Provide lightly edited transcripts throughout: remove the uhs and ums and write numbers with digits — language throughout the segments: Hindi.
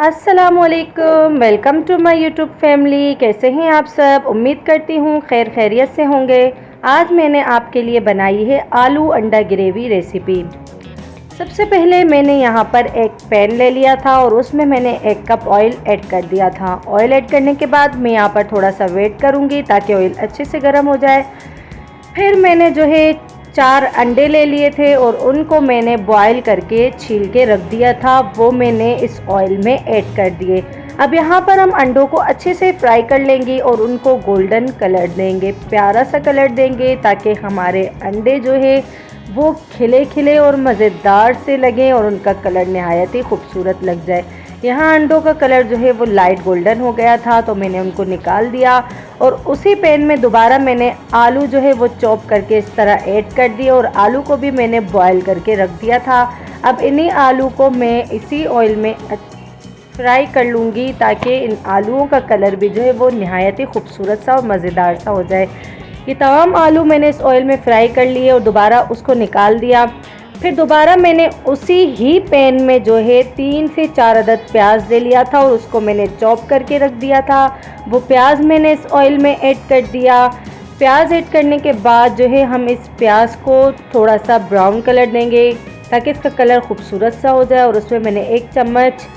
अस्सलामुअलैकुम, welcome to my YouTube family. कैसे हैं आप सब? उम्मीद करती हूँ खैर खैरियत से होंगे। आज मैंने आपके लिए बनाई है आलू अंडा ग्रेवी रेसिपी। सबसे पहले मैंने यहाँ पर एक पैन ले लिया था और उसमें मैंने 1 कप ऑयल ऐड कर दिया था। ऑयल ऐड करने के बाद मैं यहाँ पर थोड़ा सा वेट करूँगी ताकि ऑयल अच्छे से गर्म हो जाए। फिर मैंने जो है 4 अंडे ले लिए थे और उनको मैंने बॉईल करके छील के रख दिया था, वो मैंने इस ऑयल में ऐड कर दिए। अब यहाँ पर हम अंडों को अच्छे से फ्राई कर लेंगे और उनको गोल्डन कलर देंगे, प्यारा सा कलर देंगे ताकि हमारे अंडे जो है वो खिले खिले और मज़ेदार से लगे और उनका कलर नहायत ही खूबसूरत लग जाए। यहाँ अंडों का कलर जो है वो लाइट गोल्डन हो गया था तो मैंने उनको निकाल दिया और उसी पैन में दोबारा मैंने आलू जो है वो चॉप करके इस तरह ऐड कर दिए और आलू को भी मैंने बॉईल करके रख दिया था। अब इन्हीं आलू को मैं इसी ऑयल में फ्राई कर लूँगी ताकि इन आलूओं का कलर भी जो है वो नहायत ही खूबसूरत सा और मज़ेदार सा हो जाए। ये तमाम आलू मैंने इस ऑयल में फ्राई कर लिए और दोबारा उसको निकाल दिया। फिर दोबारा मैंने उसी ही पैन में जो है 3 से 4 अदद प्याज ले लिया था और उसको मैंने चॉप करके रख दिया था। वो प्याज मैंने इस ऑयल में ऐड कर दिया। प्याज ऐड करने के बाद जो है हम इस प्याज को थोड़ा सा ब्राउन कलर देंगे ताकि इसका कलर खूबसूरत सा हो जाए और उसमें मैंने 1 चम्मच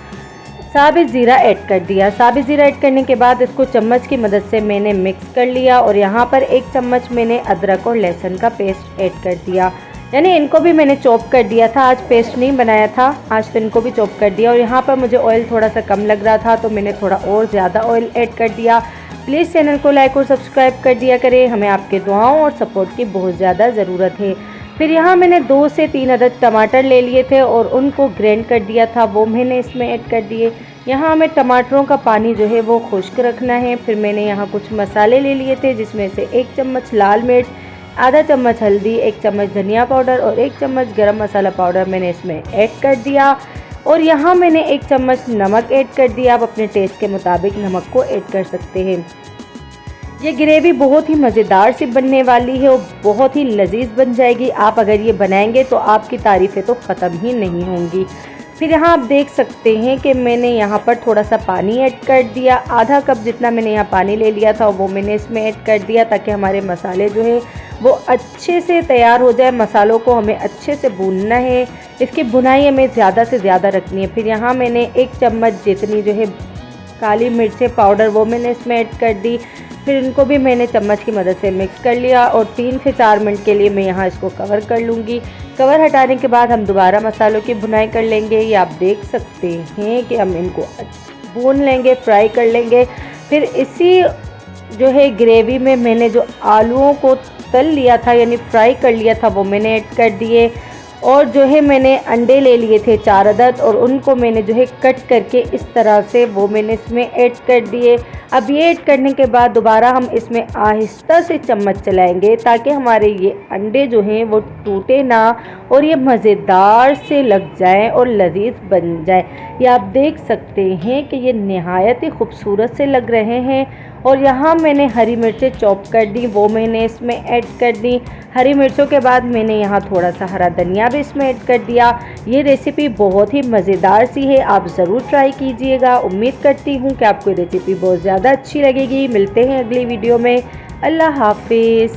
साबित ज़ीरा ऐड कर दिया। साबित ज़ीरा ऐड करने के बाद इसको चम्मच की मदद से मैंने मिक्स कर लिया और यहाँ पर 1 चम्मच मैंने अदरक और लहसुन का पेस्ट ऐड कर दिया, यानी इनको भी मैंने चॉप कर दिया था। आज पेस्ट नहीं बनाया था, आज तो इनको भी चॉप कर दिया। और यहाँ पर मुझे ऑयल थोड़ा सा कम लग रहा था तो मैंने थोड़ा और ज़्यादा ऑयल ऐड कर दिया। प्लीज़ चैनल को लाइक और सब्सक्राइब कर दिया करें, हमें आपके दुआओं और सपोर्ट की बहुत ज़्यादा ज़रूरत है। फिर यहाँ मैंने 2 से 3 अदद टमाटर ले लिए थे और उनको ग्राइंड कर दिया था, वो मैंने इसमें ऐड कर दिए। यहाँ हमें टमाटरों का पानी जो है वो खुश्क रखना है। फिर मैंने यहाँ कुछ मसाले ले लिए थे जिसमें से 1 चम्मच लाल मिर्च, आधा चम्मच हल्दी, 1 चम्मच धनिया पाउडर और 1 चम्मच गरम मसाला पाउडर मैंने इसमें ऐड कर दिया। और यहाँ मैंने 1 चम्मच नमक ऐड कर दिया। आप अपने टेस्ट के मुताबिक नमक को ऐड कर सकते हैं। ये ग्रेवी बहुत ही मज़ेदार सी बनने वाली है और बहुत ही लजीज बन जाएगी। आप अगर ये बनाएंगे तो आपकी तारीफ़ें तो ख़त्म ही नहीं होंगी। फिर यहाँ आप देख सकते हैं कि मैंने यहाँ पर थोड़ा सा पानी ऐड कर दिया। आधा कप जितना मैंने यहाँ पानी ले लिया था वो मैंने इसमें ऐड कर दिया ताकि हमारे मसाले जो है वो अच्छे से तैयार हो जाए। मसालों को हमें अच्छे से भूनना है, इसकी भुनाई हमें ज़्यादा से ज़्यादा रखनी है। फिर यहाँ मैंने 1 चम्मच जितनी जो है काली मिर्चें पाउडर वो मैंने इसमें ऐड कर दी। फिर इनको भी मैंने चम्मच की मदद से मिक्स कर लिया और 3 से 4 मिनट के लिए मैं यहाँ इसको कवर कर लूँगी। कवर हटाने के बाद हम दोबारा मसालों की भुनाई कर लेंगे। ये आप देख सकते हैं कि हम इनको भून लेंगे, फ्राई कर लेंगे। फिर इसी जो है ग्रेवी में मैंने जो आलूओं को तल लिया था यानी फ्राई कर लिया था वो मैंने ऐड कर दिए। और जो है मैंने अंडे ले लिए थे 4 अदद और उनको मैंने जो है कट करके इस तरह से वो मैंने इसमें ऐड कर दिए। अब ये ऐड करने के बाद दोबारा हम इसमें आहिस्ता से चम्मच चलाएंगे ताकि हमारे ये अंडे जो हैं वो टूटे ना और ये मज़ेदार से लग जाएं और लजीज बन जाए। ये आप देख सकते हैं कि ये नहायत ही खूबसूरत से लग रहे हैं। और यहाँ मैंने हरी मिर्चें चॉप कर दी, वो मैंने इसमें ऐड कर दी। हरी मिर्चों के बाद मैंने यहाँ थोड़ा सा हरा धनिया भी इसमें ऐड कर दिया। ये रेसिपी बहुत ही मज़ेदार सी है, आप ज़रूर ट्राई कीजिएगा। उम्मीद करती हूँ कि आपको ये रेसिपी बहुत ज़्यादा अच्छी लगेगी। मिलते हैं अगली वीडियो में। अल्लाह हाफिज़।